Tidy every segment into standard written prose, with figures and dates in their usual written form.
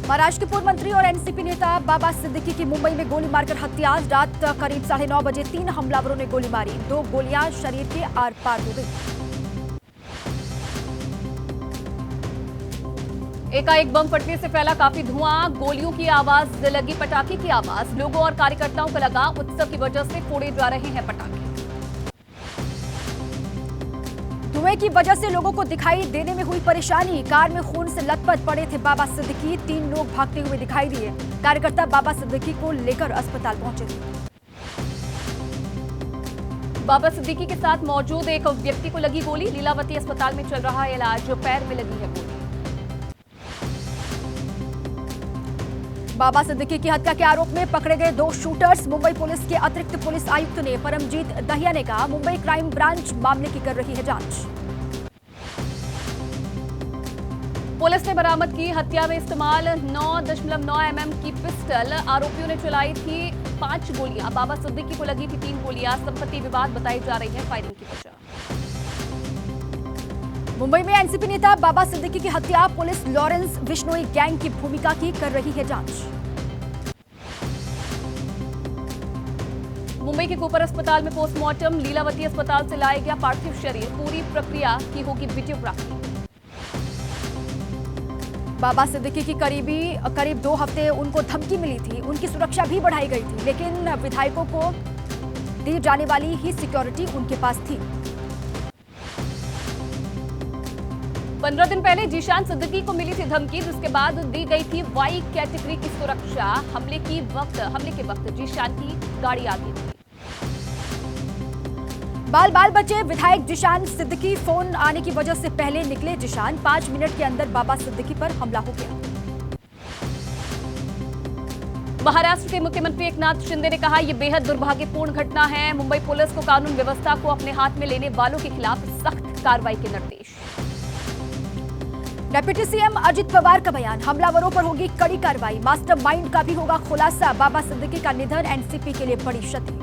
महाराष्ट्र के पूर्व मंत्री और एनसीपी नेता बाबा सिद्दीकी की मुंबई में गोली मारकर हत्या। रात करीब 9:30 बजे 3 हमलावरों ने गोली मारी। 2 गोलियां शरीर के आर पार हो गई। एकाएक बम फटने से फैला काफी धुआं, गोलियों की आवाज, लगी पटाखे की आवाज। लोगों और कार्यकर्ताओं को लगा उत्सव की वजह से फोड़े जा रहे हैं पटाखे। धुएं की वजह से लोगों को दिखाई देने में हुई परेशानी। कार में खून से लथपथ पड़े थे बाबा सिद्दीकी। 3 लोग भागते हुए दिखाई दिए। कार्यकर्ता बाबा सिद्दीकी को लेकर अस्पताल पहुंचे थे। बाबा सिद्दीकी के साथ मौजूद एक व्यक्ति को लगी गोली। लीलावती अस्पताल में चल रहा है इलाज, पैर में लगी है गोली। बाबा सिद्दीकी की हत्या के आरोप में पकड़े गए 2 शूटर्स। मुंबई पुलिस के अतिरिक्त पुलिस आयुक्त ने परमजीत दहिया ने कहा, मुंबई क्राइम ब्रांच मामले की कर रही है जांच। पुलिस ने बरामद की हत्या में इस्तेमाल 9.9 mm की पिस्टल। आरोपियों ने चलाई थी 5 गोलियां। बाबा सिद्दीकी को लगी थी 3 गोलियां। संपत्ति विवाद बताई जा रही है फायरिंग की वजह। मुंबई में एनसीपी नेता बाबा सिद्दीकी की हत्या। पुलिस लॉरेंस बिश्नोई गैंग की भूमिका की कर रही है जांच। मुंबई के कूपर अस्पताल में पोस्टमार्टम। लीलावती अस्पताल से लाया गया पार्थिव शरीर। पूरी प्रक्रिया की होगी वीडियोग्राफी। बाबा सिद्दीकी की करीब 2 हफ्ते उनको धमकी मिली थी। उनकी सुरक्षा भी बढ़ाई गई थी, लेकिन विधायकों को दी जाने वाली ही सिक्योरिटी उनके पास थी। 15 दिन पहले जीशान सिद्दीकी को मिली थी धमकी, जिसके बाद दी गई थी वाई कैटेगरी की सुरक्षा। हमले के वक्त जीशान की गाड़ी आगे थी। बाल बचे विधायक जीशान सिद्दीकी। फोन आने की वजह से पहले निकले जीशान। 5 मिनट के अंदर बाबा सिद्दीकी पर हमला हो गया। महाराष्ट्र के मुख्यमंत्री एकनाथ शिंदे ने कहा, यह बेहद दुर्भाग्यपूर्ण घटना है। मुंबई पुलिस को कानून व्यवस्था को अपने हाथ में लेने वालों के खिलाफ सख्त कार्रवाई के निर्देश। डिप्टी सीएम अजित पवार का बयान, हमलावरों पर होगी कड़ी कार्रवाई। मास्टरमाइंड का भी होगा खुलासा। बाबा सिद्दीकी का निधन एनसीपी के लिए बड़ी क्षति।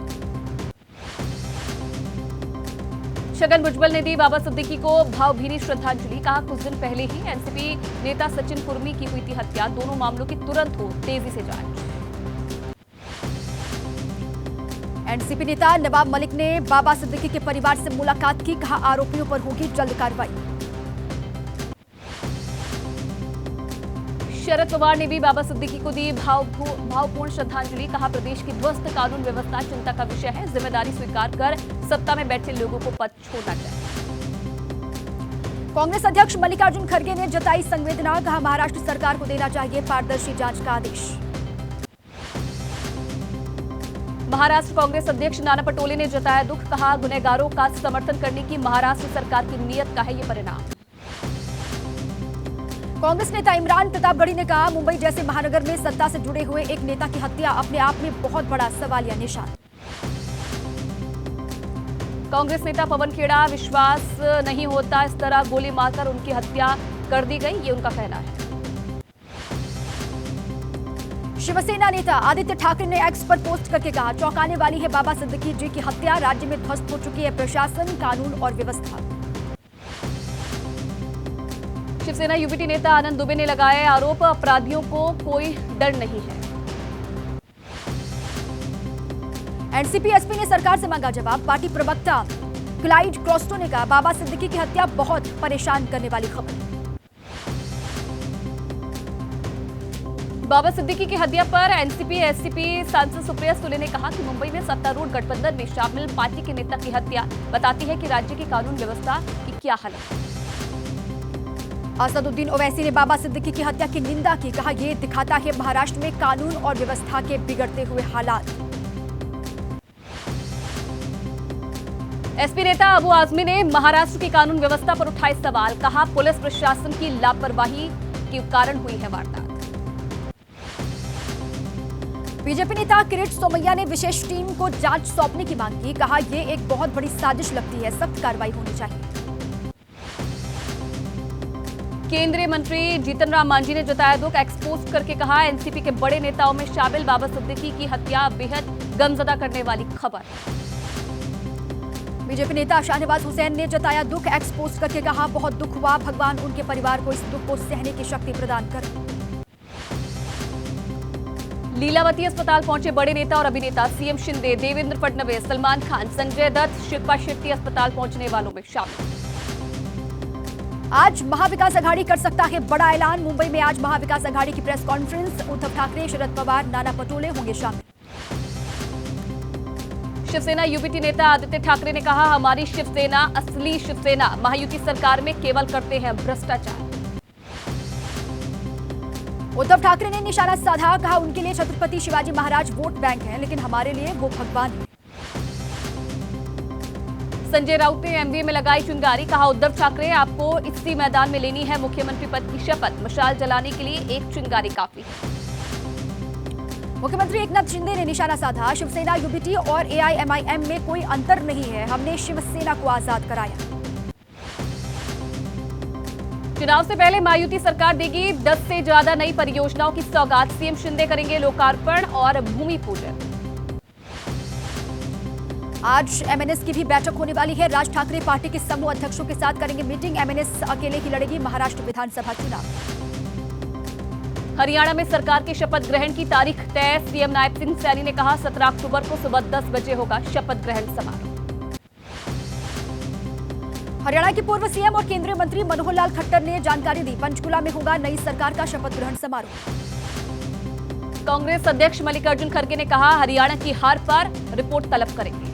छगन भुजबल ने दी बाबा सिद्दीकी को भावभीनी श्रद्धांजलि। कहा, कुछ दिन पहले ही एनसीपी नेता सचिन कुर्मी की हुई थी हत्या। दोनों मामलों की तुरंत हो तेजी से जांच। एनसीपी नेता नवाब मलिक ने बाबा सिद्दीकी के परिवार से मुलाकात की। कहा, आरोपियों पर होगी जल्द कार्रवाई। शरद पवार ने भी बाबा सिद्दीकी को दी भावपूर्ण श्रद्धांजलि। कहा, प्रदेश की ध्वस्त कानून व्यवस्था चिंता का विषय है। जिम्मेदारी स्वीकार कर सत्ता में बैठे लोगों को पद छोड़ना चाहिए। कांग्रेस अध्यक्ष मल्लिकार्जुन खड़गे ने जताई संवेदना। कहा, महाराष्ट्र सरकार को देना चाहिए पारदर्शी जांच का आदेश। महाराष्ट्र कांग्रेस अध्यक्ष नाना पटोले ने जताया दुख। कहा, गुनहगारों का समर्थन करने की महाराष्ट्र सरकार की नीयत का है ये परिणाम। कांग्रेस नेता इमरान प्रतापगढ़ी ने कहा, मुंबई जैसे महानगर में सत्ता से जुड़े हुए एक नेता की हत्या अपने आप में बहुत बड़ा सवालिया निशान। कांग्रेस नेता पवन खेड़ा, विश्वास नहीं होता इस तरह गोली मारकर उनकी हत्या कर दी गई, ये उनका कहना है। शिवसेना नेता आदित्य ठाकरे ने एक्स पर पोस्ट करके कहा, चौंकाने वाली है बाबा सिद्दीकी जी की हत्या। राज्य में ध्वस्त हो चुकी है प्रशासन, कानून और व्यवस्था। शिवसेना यूबीटी नेता आनंद दुबे ने लगाया आरोप, अपराधियों को कोई डर नहीं है। एनसीपी एसपी ने सरकार से मांगा जवाब। पार्टी प्रवक्ता क्लाइड क्रॉस्टो ने कहा, बाबा सिद्दीकी की हत्या बहुत परेशान करने वाली खबर। बाबा सिद्दीकी की हत्या पर एनसीपी एससीपी सांसद सुप्रिया सुले ने कहा कि मुंबई में सत्तारूढ़ गठबंधन में शामिल पार्टी के नेता की हत्या बताती है कि राज्य की कानून व्यवस्था की क्या हालत है। असदुद्दीन ओवैसी ने बाबा सिद्दीकी की हत्या की निंदा की। कहा, यह दिखाता है महाराष्ट्र में कानून और व्यवस्था के बिगड़ते हुए हालात। एसपी नेता अबू आजमी ने महाराष्ट्र की कानून व्यवस्था पर उठाए सवाल। कहा, पुलिस प्रशासन की लापरवाही के कारण हुई है वारदात। बीजेपी नेता किरीट सोमैया ने विशेष टीम को जांच सौंपने की मांग की। कहा, यह एक बहुत बड़ी साजिश लगती है, सख्त कार्रवाई होनी चाहिए। केंद्रीय मंत्री जीतन राम मांझी ने जताया दुख। एक्सपोज करके कहा, एनसीपी के बड़े नेताओं में शामिल बाबा सिद्दीकी की हत्या बेहद गमजदा करने वाली खबर। बीजेपी नेता शाहनवाज हुसैन ने जताया दुख। एक्सपोज करके कहा, बहुत दुख हुआ। भगवान उनके परिवार को इस दुख को सहने की शक्ति प्रदान करे। लीलावती अस्पताल पहुंचे बड़े नेता और अभिनेता। सीएम शिंदे, देवेंद्र फडणवीस, सलमान खान, संजय दत्त, शिल्पा शेट्टी अस्पताल पहुंचने वालों में शामिल। आज महाविकास अघाड़ी कर सकता है बड़ा ऐलान। मुंबई में आज महाविकास अघाड़ी की प्रेस कॉन्फ्रेंस। उद्धव ठाकरे, शरद पवार, नाना पटोले होंगे शामिल। शिवसेना यूबीटी नेता आदित्य ठाकरे ने कहा, हमारी शिवसेना असली शिवसेना, महायुति सरकार में केवल करते हैं भ्रष्टाचार। उद्धव ठाकरे ने निशाना साधा, कहा उनके लिए छत्रपति शिवाजी महाराज वोट बैंक हैं, लेकिन हमारे लिए वो भगवान हैं। संजय राउत ने एमबीए में लगाई चिंगारी, कहा उद्धव ठाकरे आपको इसी मैदान में लेनी है मुख्यमंत्री पद की शपथ। मशाल जलाने के लिए एक चिंगारी काफी है। मुख्यमंत्री एकनाथ शिंदे ने निशाना साधा, शिवसेना यूबीटी और एआईएमआईएम में कोई अंतर नहीं है, हमने शिवसेना को आजाद कराया। चुनाव से पहले महायुति सरकार देगी 10 से ज्यादा नई परियोजनाओं की सौगात। सीएम शिंदे करेंगे लोकार्पण और भूमि पूजन। आज एमएनएस की भी बैठक होने वाली है। राज ठाकरे पार्टी के समूह अध्यक्षों के साथ करेंगे मीटिंग। एमएनएस अकेले ही लड़ेगी महाराष्ट्र विधानसभा चुनाव। हरियाणा में सरकार के शपथ ग्रहण की तारीख तय। सीएम नायब सिंह सैनी ने कहा 17 अक्टूबर को सुबह 10 बजे होगा शपथ ग्रहण समारोह। हरियाणा के पूर्व सीएम और केंद्रीय मंत्री मनोहर लाल खट्टर ने जानकारी दी, पंचकुला में होगा नई सरकार का शपथ ग्रहण समारोह। कांग्रेस अध्यक्ष मल्लिकार्जुन खड़गे ने कहा, हरियाणा की हार पर रिपोर्ट तलब करेंगे।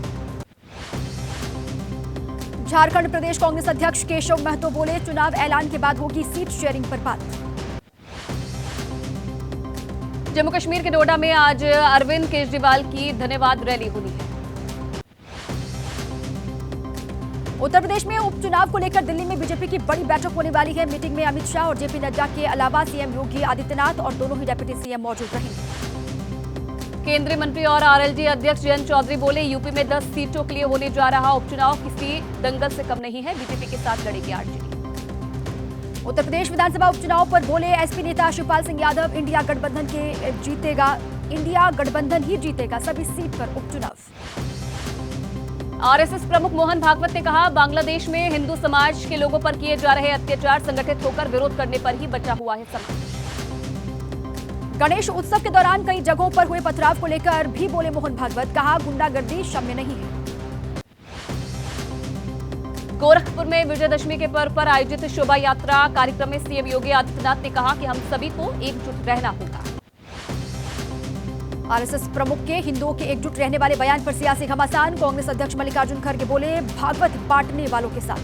झारखंड प्रदेश कांग्रेस अध्यक्ष केशव महतो बोले, चुनाव ऐलान के बाद होगी सीट शेयरिंग पर बात। जम्मू कश्मीर के नोएडा में आज अरविंद केजरीवाल की धन्यवाद रैली होनी है। उत्तर प्रदेश में उपचुनाव को लेकर दिल्ली में बीजेपी की बड़ी बैठक होने वाली है। मीटिंग में अमित शाह और जेपी नड्डा के अलावा सीएम योगी आदित्यनाथ और दोनों ही डिप्टी सीएम मौजूद रहेंगे। केंद्रीय मंत्री और आरएलडी अध्यक्ष जयंत चौधरी बोले, यूपी में 10 सीटों के लिए होने जा रहा उपचुनाव किसी दंगल से कम नहीं है, बीजेपी के साथ लड़ेगी आरजेडी। उत्तर प्रदेश विधानसभा उपचुनाव पर बोले एसपी नेता शिवपाल सिंह यादव, इंडिया गठबंधन ही जीतेगा सभी सीट पर उपचुनाव। आरएसएस प्रमुख मोहन भागवत ने कहा, बांग्लादेश में हिंदू समाज के लोगों पर किए जा रहे अत्याचार संगठित होकर विरोध करने पर ही बचा हुआ है समाज। गणेश उत्सव के दौरान कई जगहों पर हुए पथराव को लेकर भी बोले मोहन भागवत, कहा गुंडागर्दी क्षम्य नहीं है। गोरखपुर में विजयदशमी के पर्व पर आयोजित शोभा यात्रा कार्यक्रम में सीएम योगी आदित्यनाथ ने कहा कि हम सभी को एकजुट रहना होगा। आरएसएस प्रमुख के हिंदुओं के एकजुट रहने वाले बयान पर सियासी घमासान। कांग्रेस अध्यक्ष मल्लिकार्जुन खड़गे बोले, भागवत बांटने वालों के साथ।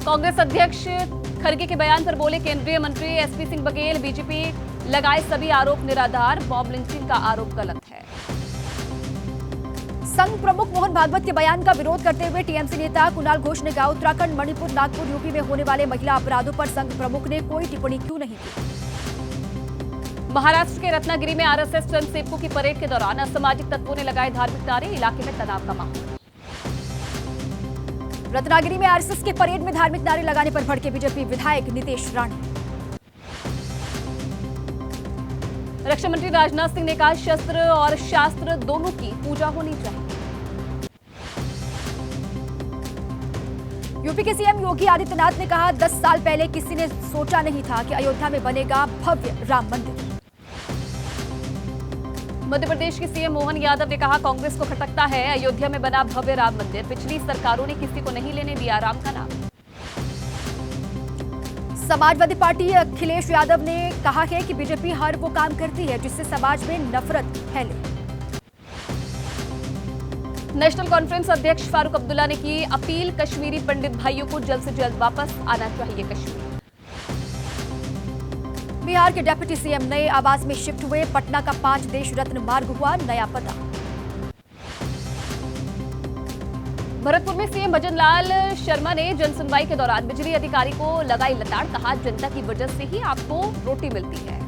कांग्रेस अध्यक्ष खड़गे के बयान पर बोले केंद्रीय मंत्री एसपी सिंह बघेल, बीजेपी लगाए सभी आरोप निराधार, मॉब लिंचिंग का आरोप गलत है। संघ प्रमुख मोहन भागवत के बयान का विरोध करते हुए टीएमसी नेता कुणाल घोष ने कहा, उत्तराखंड, मणिपुर, नागपुर, यूपी में होने वाले महिला अपराधों पर संघ प्रमुख ने कोई टिप्पणी क्यों नहीं की। महाराष्ट्र के रत्नागिरी में आरएसएस स्वयंसेवकों की परेड के दौरान असामाजिक तत्वों ने लगाए धार्मिक नारे, इलाके में तनाव का माहौल। रत्नागिरी में आरएसएस के परेड में धार्मिक नारे लगाने पर भड़के बीजेपी विधायक नितेश राणे। रक्षा मंत्री राजनाथ सिंह ने कहा, शस्त्र और शास्त्र दोनों की पूजा होनी चाहिए। यूपी के सीएम योगी आदित्यनाथ ने कहा, 10 साल पहले किसी ने सोचा नहीं था कि अयोध्या में बनेगा भव्य राम मंदिर। मध्य प्रदेश के सीएम मोहन यादव ने कहा, कांग्रेस को खटकता है अयोध्या में बना भव्य राम मंदिर, पिछली सरकारों ने किसी को नहीं लेने दिया राम का नाम। समाजवादी पार्टी अखिलेश यादव ने कहा है कि बीजेपी हर वो काम करती है जिससे समाज में नफरत फैले। नेशनल कॉन्फ्रेंस अध्यक्ष फारूक अब्दुल्ला ने की अपील, कश्मीरी पंडित भाइयों को जल्द से जल्द वापस आना चाहिए कश्मीर। बिहार के डिप्टी सीएम नए आवास में शिफ्ट हुए, पटना का 5 देश रत्न मार्ग हुआ नया पता। भरतपुर में सीएम भजन लाल शर्मा ने जनसुनवाई के दौरान बिजली अधिकारी को लगाई लताड़, कहा जनता की वजह से ही आपको रोटी मिलती है।